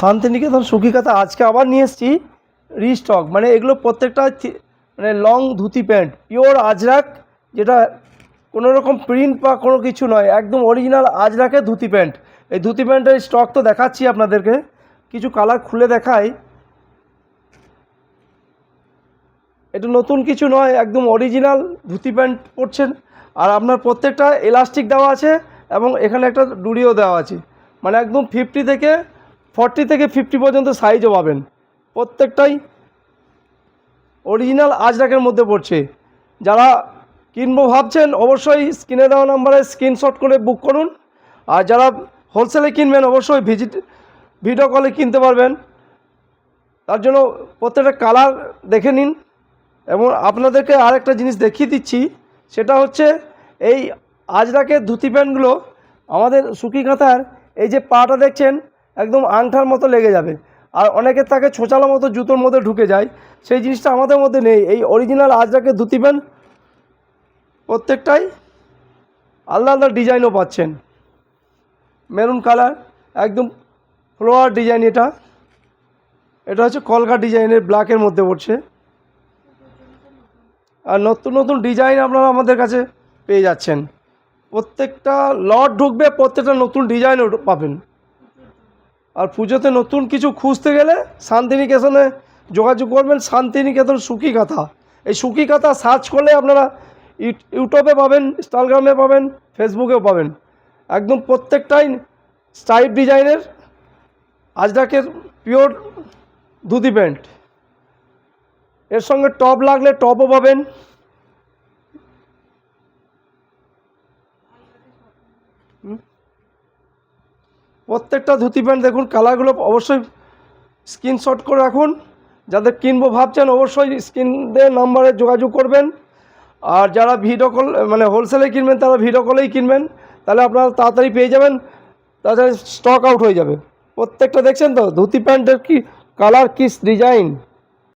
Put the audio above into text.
শান্তিনিকেতন সুখী কাঁথা আজকে আবার নিয়ে এসেছি রিস্টক। মানে এগুলো প্রত্যেকটা মানে long dhoti pant, pure Ajrak, যেটা কোনো রকম প্রিন্ট বা কোনো কিছু নয়, একদম অরিজিনাল আজরাকের ধুতি প্যান্ট। এই ধুতি প্যান্টের স্টক তো দেখাচ্ছি আপনাদেরকে, কিছু কালার খুলে দেখাই। এটা নতুন কিছু নয়, একদম অরিজিনাল ধুতি প্যান্ট পরছেন। আর আপনার প্রত্যেকটা এলাস্টিক দেওয়া আছে এবং এখানে একটা ডুরিও দেওয়া আছে। মানে একদম 40 থেকে 50 পর্যন্ত সাইজও পাবেন। প্রত্যেকটাই অরিজিনাল আজরাকের মধ্যে পড়ছে। যারা কিনবো ভাবছেন অবশ্যই স্ক্রিনে দেওয়া নাম্বারে স্ক্রিনশট করে বুক করুন। আর যারা হোলসেলে কিনবেন অবশ্যই ভিডিও কলে কিনতে পারবেন। তার জন্য প্রত্যেকটা কালার দেখে নিন। এবং আপনাদেরকে আরেকটা জিনিস দেখিয়ে দিচ্ছি, সেটা হচ্ছে এই আজরাকের ধুতি প্যান্টগুলো আমাদের সুখী কাঁথার এই যে পাটা দেখছেন একদম আংটার মতো লেগে যাবে, আর অনেকের তাকে ছোচালো মতো জুতোর মধ্যে ঢুকে যায়, সেই জিনিসটা আমাদের মধ্যে নেই। এই অরিজিনাল আজরাকের ধুতি প্যান্ট প্রত্যেকটাই আলাদা আলাদা ডিজাইনও পাচ্ছেন। মেরুন কালার, একদম ফ্লোয়ার ডিজাইন। এটা হচ্ছে কলকা ডিজাইনের ব্ল্যাকের মধ্যে পড়ছে। আর নতুন নতুন ডিজাইন আপনারা আমাদের কাছে পেয়ে যাচ্ছেন। প্রত্যেকটা লট ঢুকবে, প্রত্যেকটা নতুন ডিজাইনও পাবেন। আর পুজোতে নতুন কিছু খুঁজতে গেলে শান্তিনিকেতনে যোগাযোগ করবেন। শান্তিনিকেতন সুখী কাঁথা, এই সুখী কাঁথা সার্চ করলে আপনারা ইউটিউবে পাবেন, ইনস্টাগ্রামে পাবেন, ফেসবুকেও পাবেন। একদম প্রত্যেকটাই স্ট্রাইপ ডিজাইনের আজরাকের পিওর ধুতি প্যান্ট। এর সঙ্গে টপ লাগলে টপও পাবেন। প্রত্যেকটা ধুতি প্যান্ট দেখুন, কালারগুলো অবশ্যই স্ক্রিনশট করে রাখুন। যাদের কিনবো ভাবছেন অবশ্যই স্ক্রিনের নাম্বারে যোগাযোগ করবেন। আর যারা ভিডিও কল মানে হোলসেলে কিনবেন তারা ভিডিও কলেই কিনবেন, তাহলে আপনারা তাড়াতাড়ি পেয়ে যাবেন, তাড়াতাড়ি স্টক আউট হয়ে যাবে। প্রত্যেকটা দেখছেন তো ধুতি প্যান্টের কি কালার, কি ডিজাইন।